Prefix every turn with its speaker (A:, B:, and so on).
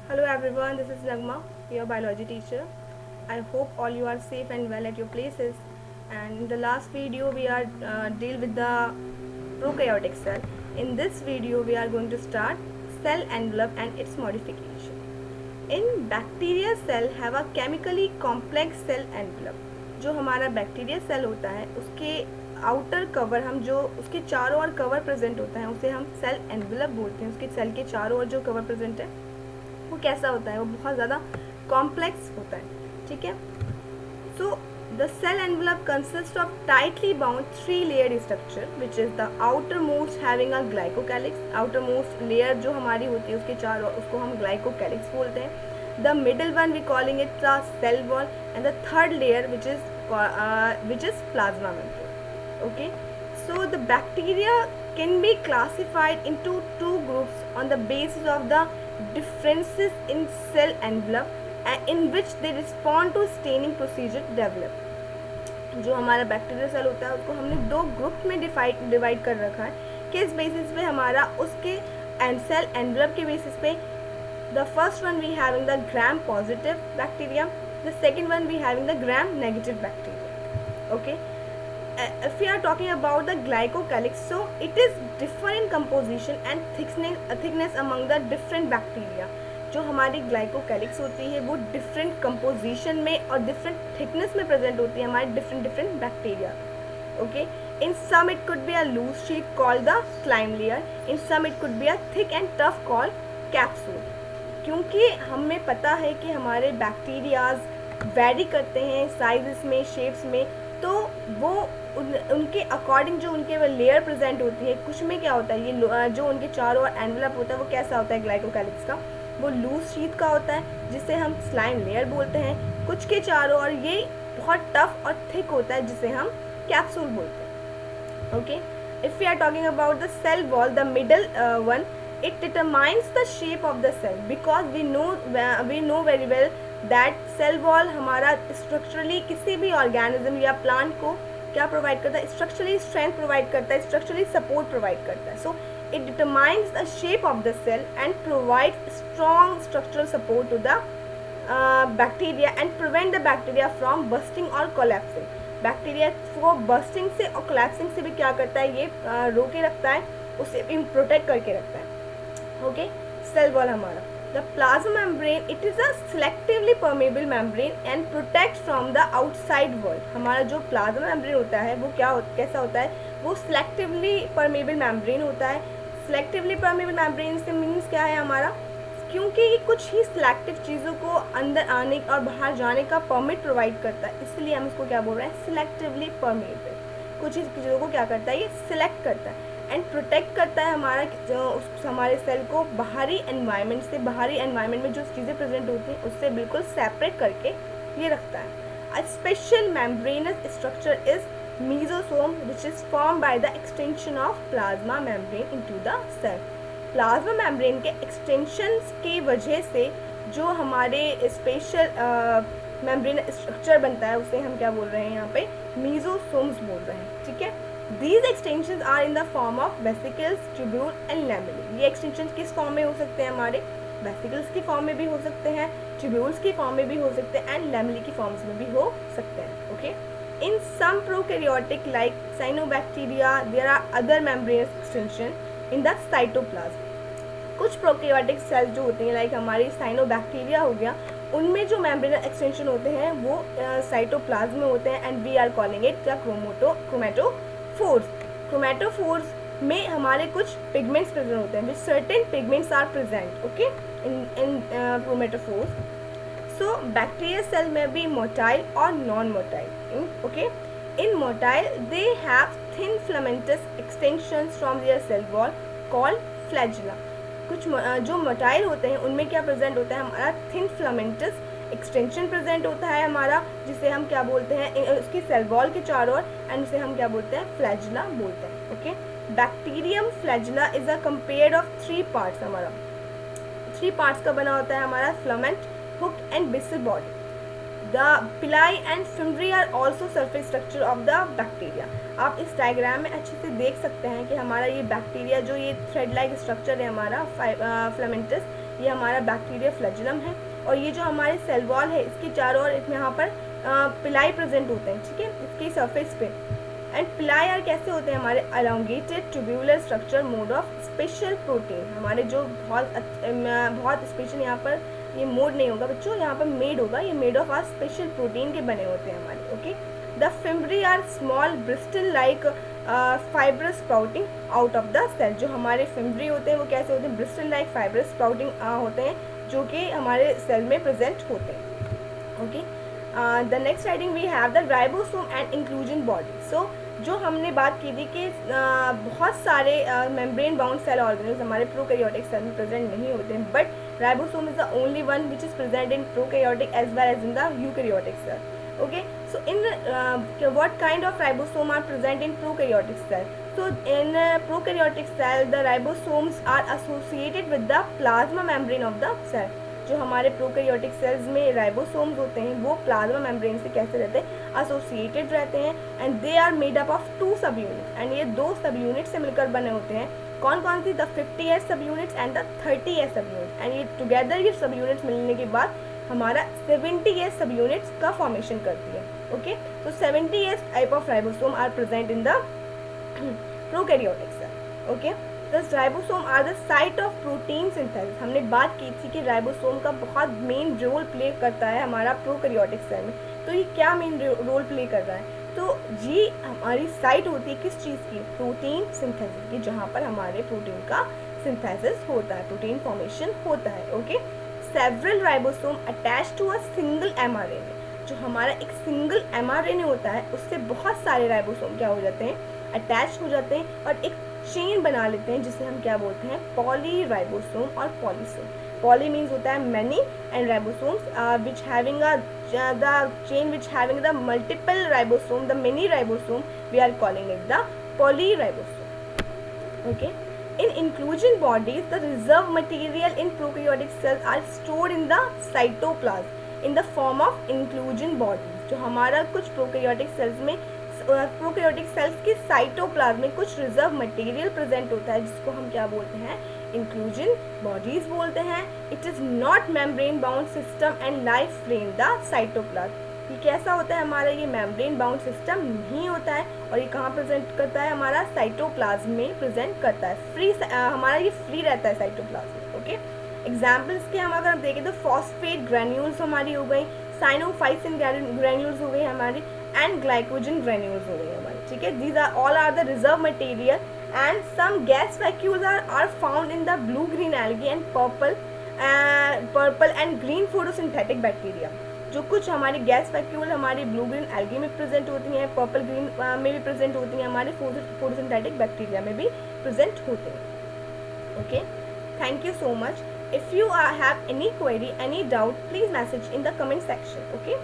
A: Hello everyone, this is Nagma, your biology teacher. I hope all you are safe and well at your places. And in the last video, we are deal with the prokaryotic cell. In this video, we are going to start cell envelope and its modification. In bacteria cell have a chemically complex cell envelope. जो हमारा bacteria cell होता है उसके outer cover हम जो उसके चारों ओर cover present होता है उसे हम सेल एनवेलप बोलते हैं. उसके सेल के चारों ओर जो कवर प्रेजेंट है वो कैसा होता है, वो बहुत ज़्यादा कॉम्प्लेक्स होता है. ठीक है. So the cell envelope consist of tightly bound 3 layer structure which is the outermost having a glycocalyx. Outermost layer जो हमारी होती है उसके चारों उसको हम ग्लाइकोकैलिक्स बोलते हैं. The middle one we calling it the cell wall, and the third layer which is plasma membrane. Okay, so the bacteria can be classified into two groups on the basis of the differences in cell envelope and in which they respond to staining procedure develop. जो हमारा bacteria cell होता है उसको हमने दो group में divide कर रखा है. किस बेसिस पे? हमारा उसके सेल एनवेलप के बेसिस पे. The first one we having the gram positive bacteria, the second one we having the gram negative bacteria. Okay, if we are talking about the glycocalyx, so it is different in composition and thickness among the different bacteria. जो हमारी glycocalyx होती है वो different composition में और different thickness में present होती है हमारे different bacteria. Okay, in some it could be a loose sheet called the slime layer, in some it could be a thick and tough called capsule. क्योंकि हमें पता है कि हमारे बैक्टीरियाज वेरी करते हैं साइज़ में, शेप्स में, तो वो उनके अकॉर्डिंग जो उनके लेयर प्रेजेंट होती है. कुछ में क्या होता है, ये जो उनके चारों ओर एनवेलप होता है वो कैसा होता है ग्लाइकोकैलिक्स का, वो लूज शीट का होता है जिसे हम स्लाइम लेयर बोलते हैं. कुछ के चारों ओर ये बहुत टफ और थिक होता है जिसे हम कैप्सूल बोलते हैं. Okay, if we are talking about the cell wall, the middle one, it determines the shape of the cell because we know very well that cell wall हमारा structurally किसी भी organism या plant को क्या provide करता है, structurally strength provide करता है, structurally support provide करता है. So it determines the shape of the cell and provides strong structural support to the bacteria and prevent the bacteria from bursting or collapsing. Bacteria को bursting से और collapsing से भी क्या करता है, ये रोके रखता है, उसे भी प्रोटेक्ट करके रखता है. ओके, सेल वॉल हमारा the plasma membrane, it is a selectively permeable membrane and protect from the outside world. हमारा जो प्लाज्मा मेम्ब्रेन होता है वो कैसा होता है, वो सिलेक्टिवली परमेबल मेम्ब्रेन होता है. सिलेक्टिवली परमेबल मेम्ब्रेन से मीन्स क्या है हमारा, क्योंकि ये कुछ ही सिलेक्टिव चीज़ों को अंदर आने और बाहर जाने का परमिट प्रोवाइड करता है, इसलिए हम इसको क्या बोल रहे हैं, सिलेक्टिवली परमेबल. कुछ ही चीज़ों को क्या करता है, ये सिलेक्ट करता है एंड प्रोटेक्ट करता है हमारे सेल को बाहरी एनवायरनमेंट से. बाहरी एनवायरनमेंट में जो चीज़ें प्रेजेंट होती हैं उससे बिल्कुल सेपरेट करके ये रखता है. A special membranous structure is mesosome which is form by the extension of plasma membrane into the cell. Plasma membrane के एक्सटेंशन की वजह से जो हमारे स्पेशल मेम्ब्रेन स्ट्रक्चर बनता है उसे हम क्या बोल रहे हैं, यहाँ पे मीजोसोम्स बोल रहे हैं. ठीक है. These extensions are in the form of vesicles, tubule and lamellae. ये extensions किस फॉर्म में हो सकते हैं, हमारे vesicles की फॉर्म में भी हो सकते हैं, tubules की फॉर्म में भी हो सकते हैं एंड lamellae की फॉर्म्स में भी हो सकते हैं. Okay, in some prokaryotic like cyanobacteria there are other membranous extension in the cytoplasm. कुछ प्रोकैरियोटिक सेल्स जो होते हैं लाइक हमारी साइनोबैक्टीरिया हो गया, उनमें जो मेम्ब्रेनस एक्सटेंशन होते हैं वो साइटोप्लाज्म में होते हैं and we are calling it the chromatophores. Chromatophores में हमारे कुछ पिगमेंट्स प्रेजेंट होते हैं, which certain pigments are present. Okay, in chromatophores. So bacteria cell में भी मोटाइल और non motile. Okay, in motile they have thin filamentous extensions from their cell wall called flagella. कुछ जो मोटाइल होते हैं उनमें क्या प्रेजेंट होता है, हमारा थिन फिलामेंटस एक्सटेंशन प्रेजेंट होता है हमारा, जिसे हम क्या बोलते हैं, उसकी सेल वॉल के चारों ओर, एंड उसे हम क्या बोलते हैं, फ्लैजिला बोलते हैं. Okay, bacterium flagella is a compared of 3 parts. हमारा 3 पार्ट्स का बना होता है हमारा filament, hook and basal body. The pili and fimbriae are also surface structure of the bacteria. आप इस डायग्राम में अच्छे से देख सकते हैं कि हमारा ये बैक्टीरिया जो ये थ्रेड लाइक स्ट्रक्चर है हमारा फिलामेंटस, ये हमारा बैक्टीरिया फ्लैजिलम है, और ये जो हमारे सेल वॉल है इसके चारों ओर यहाँ पर पिलाई प्रेजेंट होते हैं, ठीक है, इसके सरफेस पे। एंड पिलाई यार कैसे होते हैं हमारे, elongated tubular structure made of special protein, हमारे जो बहुत स्पेशल, यहाँ पर ये मोड नहीं होगा बच्चों, यहाँ पर मेड होगा, ये made of are special protein के बने होते हैं हमारे। Okay, the fimbriae are small bristle like fibrous sprouting out of the cell, जो हमारे फिम्ब्री होते हैं वो कैसे होते हैं, ब्रिस्टल लाइक फाइब्रस स्प्राउटिंग होते हैं, जो कि हमारे सेल में प्रेजेंट होते हैं। Okay, the next heading we have the ribosome and inclusion body. So जो हमने बात की थी कि बहुत सारे मेम्ब्रेन बाउंड सेल ऑर्गेनेल्स हमारे प्रोकैरियोटिक सेल में प्रेजेंट नहीं होते हैं, but ribosome is the only one which is present in prokaryotic as well as in the eukaryotic cell. Okay, so in what kind of ribosome are present in prokaryotic cell? So in prokaryotic cell, the ribosomes are associated with the plasma membrane of the cell. जो हमारे prokaryotic cells में ribosomes होते हैं वो plasma membrane से कैसे रहते हैं, एसोसिएटेड रहते हैं, and they are made up of 2 सब यूनिट्स, एंड ये 2 सब यूनिट से मिलकर बने होते हैं। कौन कौन सी, द 50S सब यूनिट्स एंड द 30S सब यूनिट्स, एंड ये टुगेदर ये सब यूनिट्स मिलने के बाद हमारा 70S सब यूनिट्स का फॉर्मेशन करती है। ओके, तो 70S type of ribosome are present in the prokaryotic cell. Okay, this ribosome are the site of protein synthesis. हमने बात की थी कि राइबोसोम का बहुत मेन रोल प्ले करता है हमारा प्रोकैरियोटिक सेल में, तो ये क्या मेन रोल प्ले कर रहा है, तो ये हमारी साइट होती है किस चीज़ की, प्रोटीन सिंथेसिस की, जहाँ पर हमारे प्रोटीन का सिंथेसिस होता है, प्रोटीन फॉर्मेशन होता है। Okay, several ribosome attach to a single mRNA, जो हमारा एक सिंगल mRNA होता है उससे बहुत सारे राइबोसोम क्या हो जाते हैं, अटैच हो जाते हैं और एक चेन बना लेते हैं, जिसे हम क्या बोलते हैं, पॉली राइबोसोम और पॉलीसोम। पॉली मीन्स होता है many, and ribosomes which having the chain which having the multiple ribosome, the many ribosome, we are calling it the poly ribosome. Okay, in inclusion bodies, the reserve material in prokaryotic cells are stored in the cytoplasm in the form of inclusion bodies। जो हमारा कुछ prokaryotic cells में, prokaryotic cells के cytoplasm में कुछ reserve material present होता है, जिसको हम क्या बोलते हैं, इंक्लूजन बॉडीज बोलते हैं। It is not membrane bound system and life frame the cytoplasm. ये कैसा होता है हमारा, ये मेम्ब्रेन बाउंड सिस्टम नहीं होता है, और ये कहाँ प्रेजेंट करता है, हमारा साइटोप्लाज्म में प्रेजेंट करता है, फ्री हमारा ये फ्री रहता है साइटोप्लाज्म। ओके, एग्जाम्पल्स के हम अगर देखें तो फॉस्फेट ग्रैन्यूल्स हमारी हो गई, साइनोफाइसिन ग्रैन्यूल्स हो गई हमारी, एंड ग्लाइकोजन ग्रैन्यूल्स हो गई हमारी, ठीक है। These are all are the reserve material, and some gas vacuoles are found in the blue green algae and purple and green photosynthetic bacteria. जो कुछ हमारी गैस वैक्यूल हमारी ब्लू ग्रीन एल्गी में प्रेजेंट होती हैं, पर्पल ग्रीन में भी present होती हैं, हमारे फोटोसिंथेटिक बैक्टीरिया में भी प्रेजेंट होते हैं। Okay, thank you so much. If you have any query, any doubt, please message in the comment section. Okay.